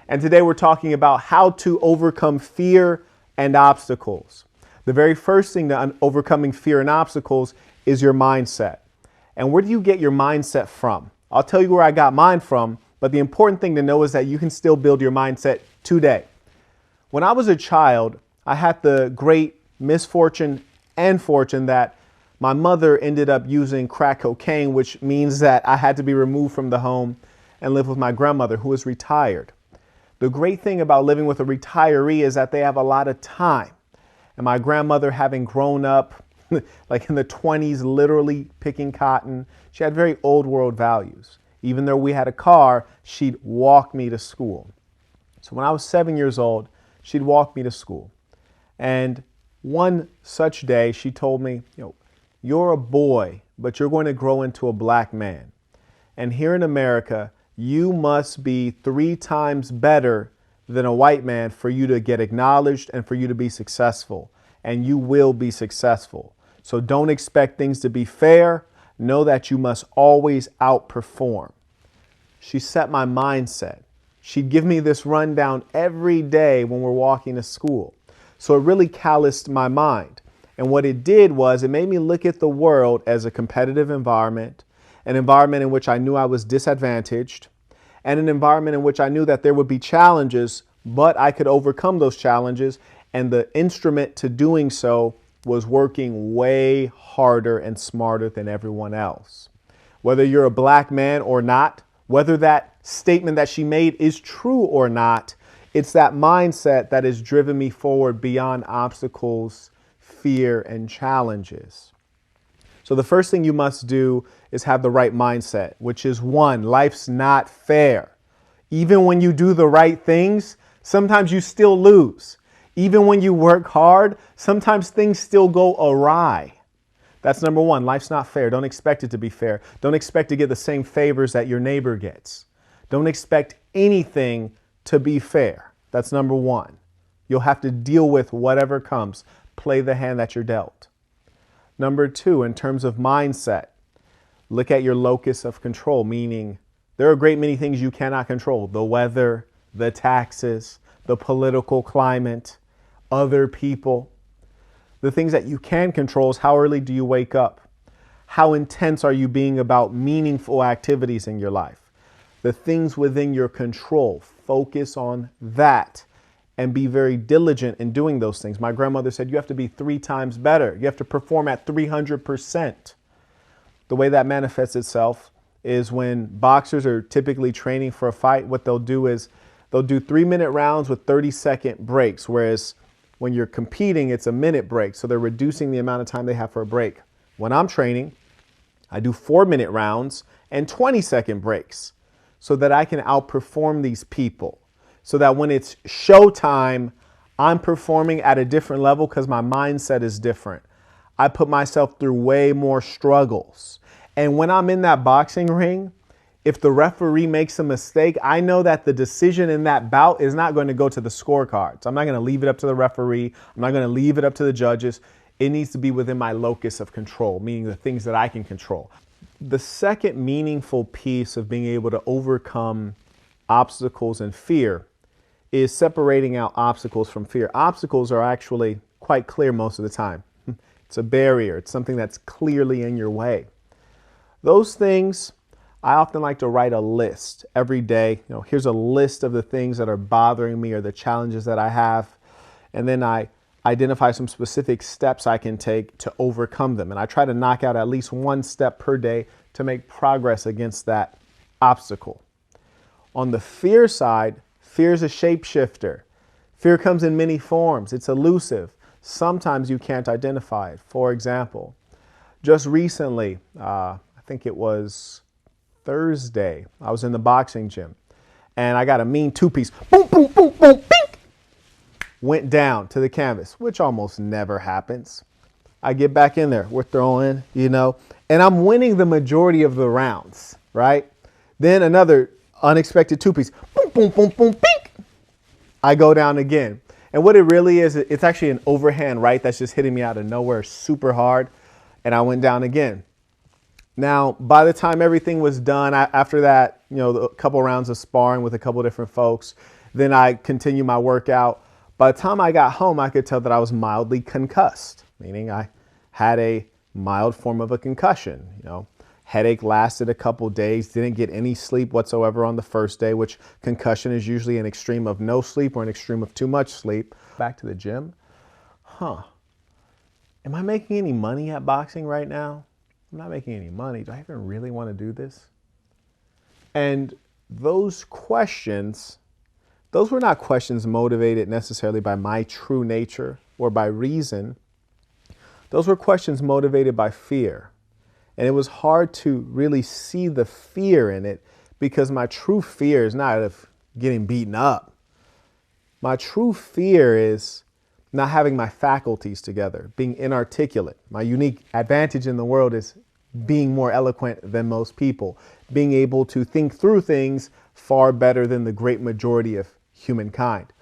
And today we're talking about how to overcome fear and obstacles. The very first thing to overcoming fear and obstacles is your mindset. And where do you get your mindset from? I'll tell you where I got mine from, but the important thing to know is that you can still build your mindset today. When I was a child, I had the great misfortune and fortune that my mother ended up using crack cocaine, which means that I had to be removed from the home and live with my grandmother, who is retired. The great thing about living with a retiree is that they have a lot of time. And my grandmother, having grown up like in the 20s, literally picking cotton, she had very old world values. Even though we had a car, she'd walk me to school. So when I was 7 years old, she'd walk me to school. And one such day, she told me, you're a boy, but you're going to grow into a black man. And here in America, you must be 3 times better than a white man for you to get acknowledged and for you to be successful. And you will be successful. So don't expect things to be fair. Know that you must always outperform. She set my mindset. She'd give me this rundown every day when we're walking to school. So it really calloused my mind. And what it did was it made me look at the world as a competitive environment, an environment in which I knew I was disadvantaged, and an environment in which I knew that there would be challenges, but I could overcome those challenges. And the instrument to doing so was working way harder and smarter than everyone else. Whether you're a black man or not, whether that statement that she made is true or not, it's that mindset that has driven me forward beyond obstacles, fear, and challenges. So the first thing you must do is have the right mindset, which is 1, life's not fair. Even when you do the right things, sometimes you still lose. Even when you work hard, sometimes things still go awry. That's number 1. Life's not fair. Don't expect it to be fair. Don't expect to get the same favors that your neighbor gets. Don't expect anything to be fair. That's number 1. You'll have to deal with whatever comes. Play the hand that you're dealt. Number 2, in terms of mindset, look at your locus of control, meaning there are a great many things you cannot control. The weather, the taxes, the political climate, other people. The things that you can control is how early do you wake up? How intense are you being about meaningful activities in your life? The things within your control, focus on that and be very diligent in doing those things. My grandmother said you have to be 3 times better. You have to perform at 300%. The way that manifests itself is when boxers are typically training for a fight, what they'll do is they'll do 3-minute rounds with 30-second breaks, whereas when you're competing, it's a minute break. So they're reducing the amount of time they have for a break. When I'm training, I do 4-minute rounds and 20-second breaks so that I can outperform these people. So that when it's showtime, I'm performing at a different level because my mindset is different. I put myself through way more struggles. And when I'm in that boxing ring, if the referee makes a mistake, I know that the decision in that bout is not going to go to the scorecards. I'm not going to leave it up to the referee. I'm not going to leave it up to the judges. It needs to be within my locus of control, meaning the things that I can control. The second meaningful piece of being able to overcome obstacles and fear is separating out obstacles from fear. Obstacles are actually quite clear most of the time. It's a barrier. It's something that's clearly in your way. Those things, I often like to write a list every day. Here's a list of the things that are bothering me or the challenges that I have. And then I identify some specific steps I can take to overcome them. And I try to knock out at least 1 step per day to make progress against that obstacle. On the fear side, fear is a shapeshifter. Fear comes in many forms. It's elusive. Sometimes you can't identify it. For example, just recently, I think it was Thursday, I was in the boxing gym and I got a mean 2-piece. Boom, boom, boom, boom, bink. Went down to the canvas, which almost never happens. I get back in there. We're throwing, and I'm winning the majority of the rounds, right? Then another unexpected 2-piece. Boom, boom, boom, boom, bink. I go down again. And what it really is, it's actually an overhand right that's just hitting me out of nowhere super hard. And I went down again. Now, by the time everything was done, after that, a couple rounds of sparring with a couple different folks, Then I continue my workout. By the time I got home, I could tell that I was mildly concussed, meaning I had a mild form of a concussion. Headache lasted a couple days, didn't get any sleep whatsoever on the first day, which concussion is usually an extreme of no sleep or an extreme of too much sleep. Back to the gym. Am I making any money at boxing right now? I'm not making any money. Do I even really want to do this? And those questions, those were not questions motivated necessarily by my true nature or by reason. Those were questions motivated by fear. And it was hard to really see the fear in it because my true fear is not of getting beaten up. My true fear is not having my faculties together, being inarticulate. My unique advantage in the world is being more eloquent than most people, being able to think through things far better than the great majority of humankind.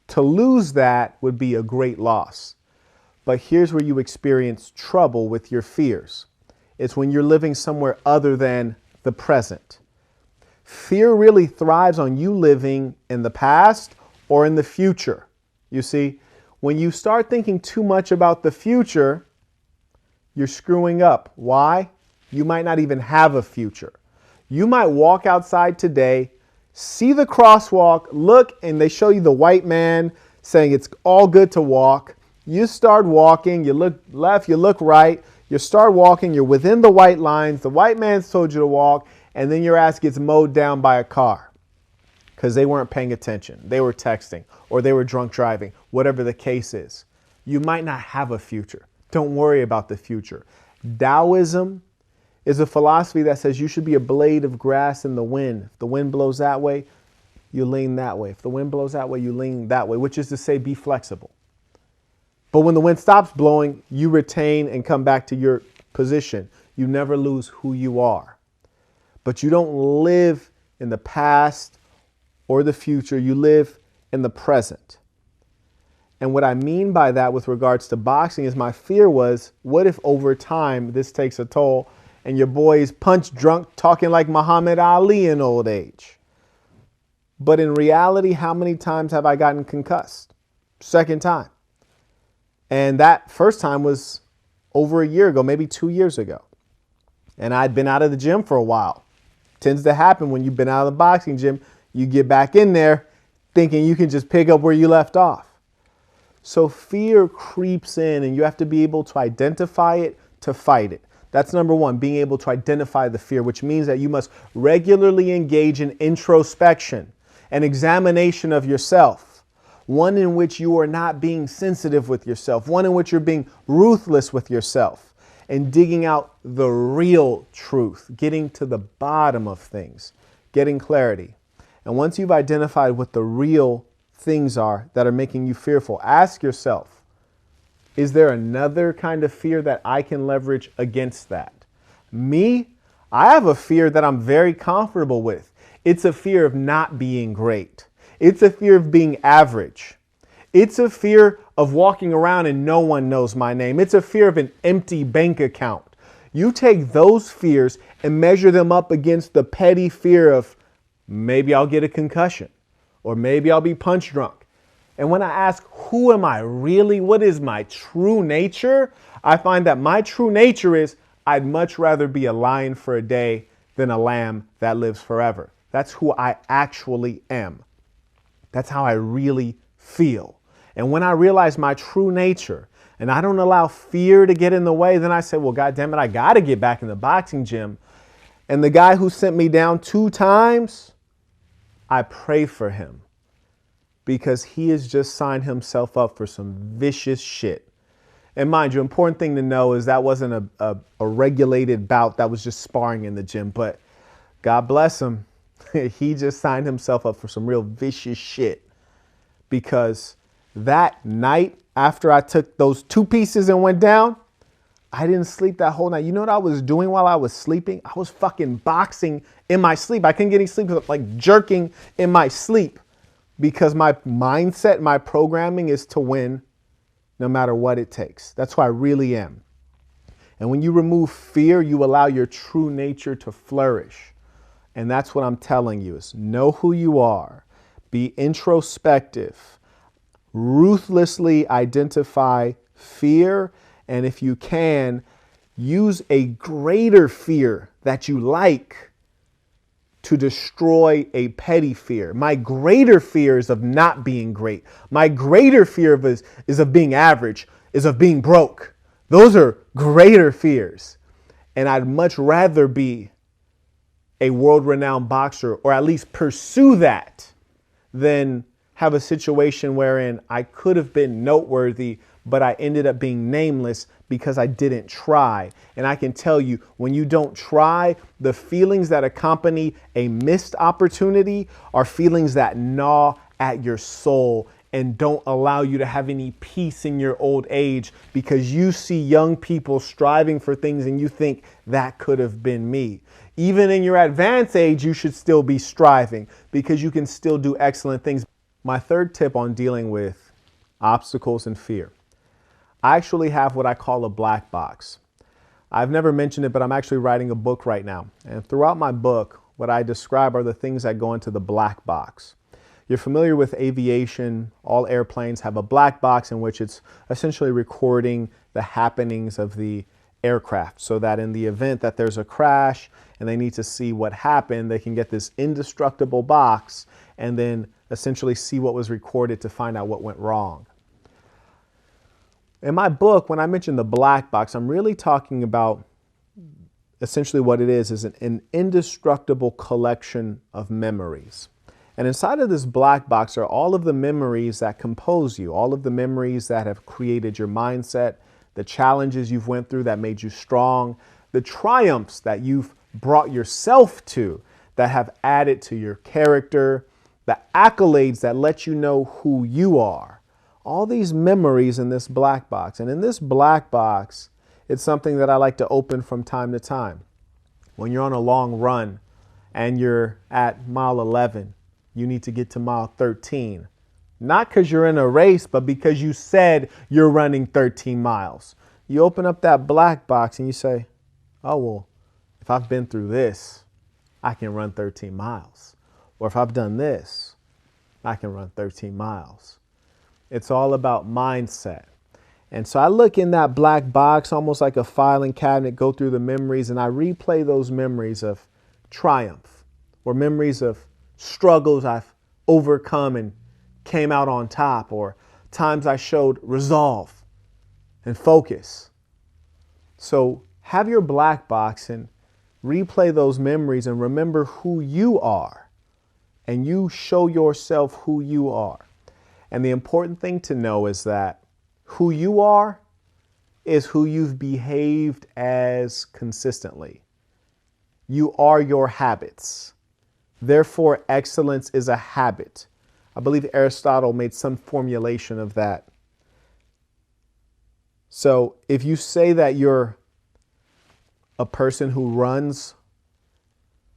To lose that would be a great loss. But here's where you experience trouble with your fears. It's when you're living somewhere other than the present. Fear really thrives on you living in the past or in the future. You see, when you start thinking too much about the future, you're screwing up. Why? You might not even have a future. You might walk outside today, see the crosswalk, look, and they show you the white man saying it's all good to walk. You start walking, you look left, you look right, you start walking, you're within the white lines, the white man's told you to walk, and then your ass gets mowed down by a car because they weren't paying attention. They were texting or they were drunk driving, whatever the case is. You might not have a future. Don't worry about the future. Taoism is a philosophy that says you should be a blade of grass in the wind. If the wind blows that way, you lean that way. If the wind blows that way, you lean that way, which is to say be flexible. But when the wind stops blowing, you retain and come back to your position. You never lose who you are. But you don't live in the past or the future. You live in the present. And what I mean by that with regards to boxing is my fear was, what if over time this takes a toll and your boy's punch drunk talking like Muhammad Ali in old age? But in reality, how many times have I gotten concussed? Second time. And that first time was over a year ago, maybe 2 years ago. And I'd been out of the gym for a while. Tends to happen when you've been out of the boxing gym, you get back in there thinking you can just pick up where you left off. So fear creeps in and you have to be able to identify it to fight it. That's number one, being able to identify the fear, which means that you must regularly engage in introspection, an examination of yourself. One in which you are not being sensitive with yourself, one in which you're being ruthless with yourself and digging out the real truth, getting to the bottom of things, getting clarity. And once you've identified what the real things are that are making you fearful, ask yourself, is there another kind of fear that I can leverage against that? Me, I have a fear that I'm very comfortable with. It's a fear of not being great. It's a fear of being average. It's a fear of walking around and no one knows my name. It's a fear of an empty bank account. You take those fears and measure them up against the petty fear of maybe I'll get a concussion or maybe I'll be punch drunk. And when I ask, who am I really? What is my true nature? I find that my true nature is I'd much rather be a lion for a day than a lamb that lives forever. That's who I actually am. That's how I really feel. And when I realize my true nature and I don't allow fear to get in the way, then I say, well, God damn it, I got to get back in the boxing gym. And the guy who sent me down 2 times, I pray for him because he has just signed himself up for some vicious shit. And mind you, important thing to know is that wasn't a regulated bout. That was just sparring in the gym. But God bless him. He just signed himself up for some real vicious shit because that night after I took those 2 pieces and went down, I didn't sleep that whole night. You know what I was doing while I was sleeping? I was fucking boxing in my sleep. I couldn't get any sleep, like jerking in my sleep because my mindset, my programming is to win no matter what it takes. That's who I really am. And when you remove fear, you allow your true nature to flourish. And that's what I'm telling you is know who you are, Be introspective. Ruthlessly identify fear. And if you can, use a greater fear that you like to destroy a petty fear. My greater fear is of not being great. My greater fear is of being average, is of being broke. Those are greater fears. And I'd much rather be a world-renowned boxer, or at least pursue that, than have a situation wherein I could have been noteworthy, but I ended up being nameless because I didn't try. And I can tell you, when you don't try, the feelings that accompany a missed opportunity are feelings that gnaw at your soul and don't allow you to have any peace in your old age, because you see young people striving for things and you think that could have been me. Even in your advanced age, you should still be striving because you can still do excellent things. My third tip on dealing with obstacles and fear. I actually have what I call a black box. I've never mentioned it, but I'm actually writing a book right now. And throughout my book, what I describe are the things that go into the black box. You're familiar with aviation. All airplanes have a black box in which it's essentially recording the happenings of the aircraft, so that in the event that there's a crash and they need to see what happened, they can get this indestructible box and then essentially see what was recorded to find out what went wrong. In my book, when I mention the black box, I'm really talking about essentially what it is an indestructible collection of memories. And inside of this black box are all of the memories that compose you, all of the memories that have created your mindset, the challenges you've went through that made you strong, the triumphs that you've brought yourself to that have added to your character, the accolades that let you know who you are. All these memories in this black box. And in this black box, it's something that I like to open from time to time. When you're on a long run and you're at mile 11, you need to get to mile 13. Not because you're in a race, but because you said you're running 13 miles. You open up that black box and you say, oh, well, if I've been through this, I can run 13 miles. Or if I've done this, I can run 13 miles. It's all about mindset. And so I look in that black box, almost like a filing cabinet, go through the memories, and I replay those memories of triumph or memories of struggles I've overcome and came out on top, or times I showed resolve and focus. So have your black box and replay those memories and remember who you are, and you show yourself who you are. And the important thing to know is that who you are is who you've behaved as consistently. You are your habits. Therefore, excellence is a habit. I believe Aristotle made some formulation of that. So if you say that you're a person who runs,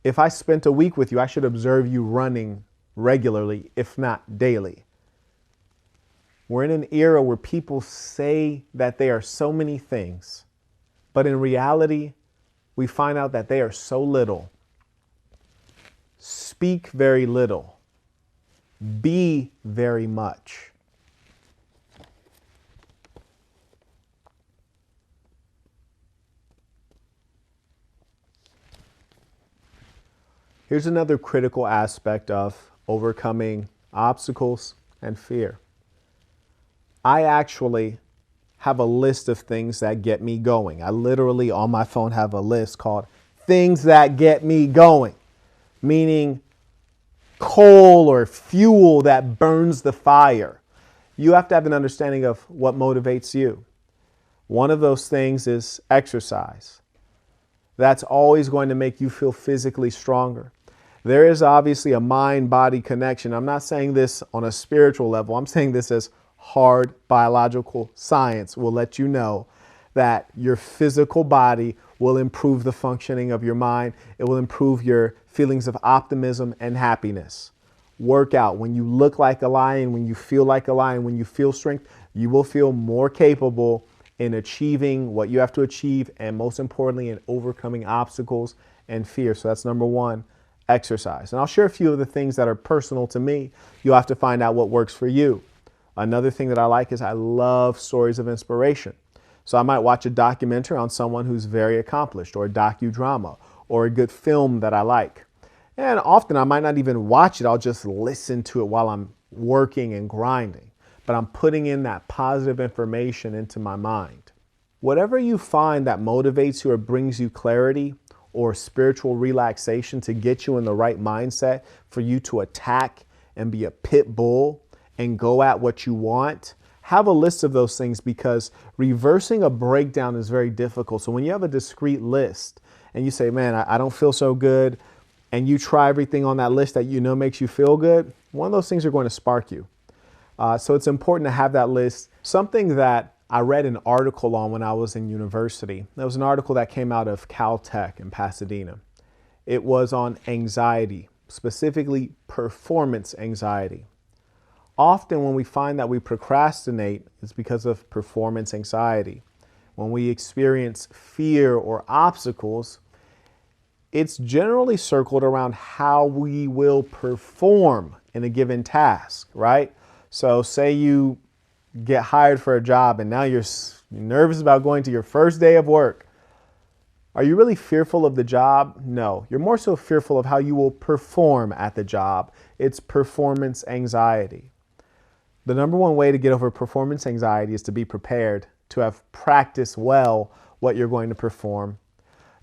if I spent a week with you, I should observe you running regularly, if not daily. We're in an era where people say that they are so many things, but in reality, we find out that they are so little. Speak very little. Be very much. Here's another critical aspect of overcoming obstacles and fear. I actually have a list of things that get me going. I literally on my phone have a list called things that get me going, meaning coal or fuel that burns the fire. You have to have an understanding of what motivates you. One of those things is exercise. That's always going to make you feel physically stronger. There is obviously a mind-body connection. I'm not saying this on a spiritual level. I'm saying this as hard biological science will let you know that your physical body will improve the functioning of your mind. It will improve your feelings of optimism and happiness. Work out. When you look like a lion, when you feel like a lion, when you feel strength, you will feel more capable in achieving what you have to achieve, and most importantly, in overcoming obstacles and fear. So that's number one. exercise. And I'll share a few of the things that are personal to me. You'll have to find out what works for you. Another thing that I like is I love stories of inspiration. So I might watch a documentary on someone who's very accomplished, or a docudrama, or a good film that I like. And often I might not even watch it. I'll just listen to it while I'm working and grinding. But I'm putting in that positive information into my mind. Whatever you find that motivates you or brings you clarity or spiritual relaxation to get you in the right mindset for you to attack and be a pit bull and go at what you want, have a list of those things, because reversing a breakdown is very difficult. So when you have a discrete list and you say, man, I don't feel so good, and you try everything on that list that you know makes you feel good, one of those things are going to spark you. So it's important to have that list. Something that I read an article on when I was in university. There was an article that came out of Caltech in Pasadena. It was on anxiety, specifically performance anxiety. Often when we find that we procrastinate, it's because of performance anxiety. When we experience fear or obstacles, it's generally circled around how we will perform in a given task, right? So say you get hired for a job and now you're nervous about going to your first day of work. Are you really fearful of the job? No, you're more so fearful of how you will perform at the job. It's performance anxiety. The number one way to get over performance anxiety is to be prepared, to have practiced well what you're going to perform.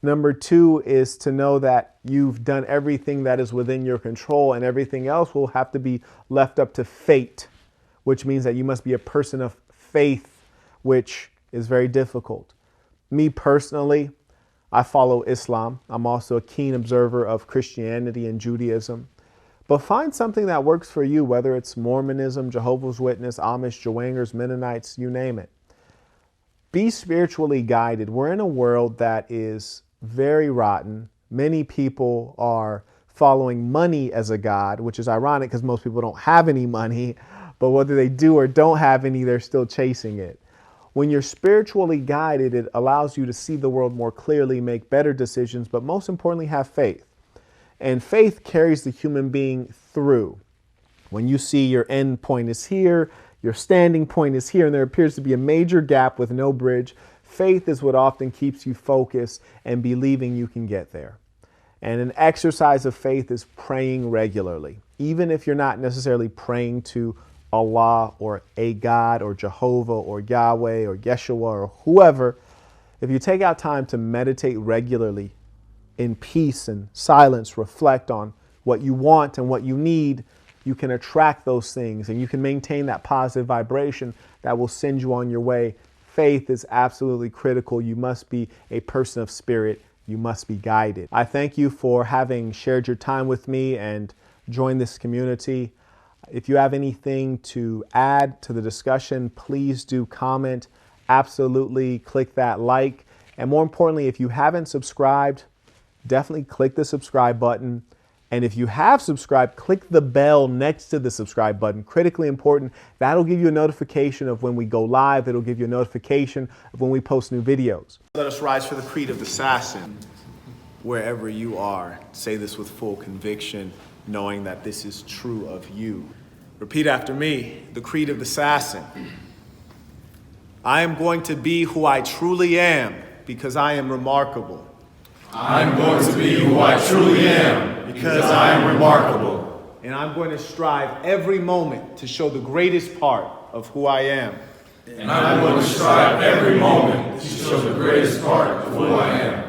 Number two is to know that you've done everything that is within your control, and everything else will have to be left up to fate, which means that you must be a person of faith, which is very difficult. Me personally, I follow Islam. I'm also a keen observer of Christianity and Judaism. But find something that works for you, whether it's Mormonism, Jehovah's Witness, Amish, Joangers, Mennonites, you name it. Be spiritually guided. We're in a world that is very rotten. Many people are following money as a god, which is ironic because most people don't have any money, but whether they do or don't have any, they're still chasing it. When you're spiritually guided, it allows you to see the world more clearly, make better decisions, but most importantly, have faith. And faith carries the human being through. When you see your end point is here, your standing point is here, and there appears to be a major gap with no bridge, faith is what often keeps you focused and believing you can get there. And an exercise of faith is praying regularly. Even if you're not necessarily praying to Allah or a God or Jehovah or Yahweh or Yeshua or whoever, if you take out time to meditate regularly in peace and silence, reflect on what you want and what you need, you can attract those things and you can maintain that positive vibration that will send you on your way. Faith is absolutely critical. You must be a person of spirit. You must be guided. I thank you for having shared your time with me and joined this community. If you have anything to add to the discussion, please do comment. Absolutely click that like. And more importantly, if you haven't subscribed, definitely click the subscribe button. And if you have subscribed, click the bell next to the subscribe button. Critically important. That'll give you a notification of when we go live. It'll give you a notification of when we post new videos. Let us rise for the creed of the assassin. Wherever you are, say this with full conviction, knowing that this is true of you. Repeat after me, the creed of the assassin. I am going to be who I truly am because I am remarkable. I'm going to be who I truly am because I am remarkable. And I'm going to strive every moment to show the greatest part of who I am. And I'm going to strive every moment to show the greatest part of who I am.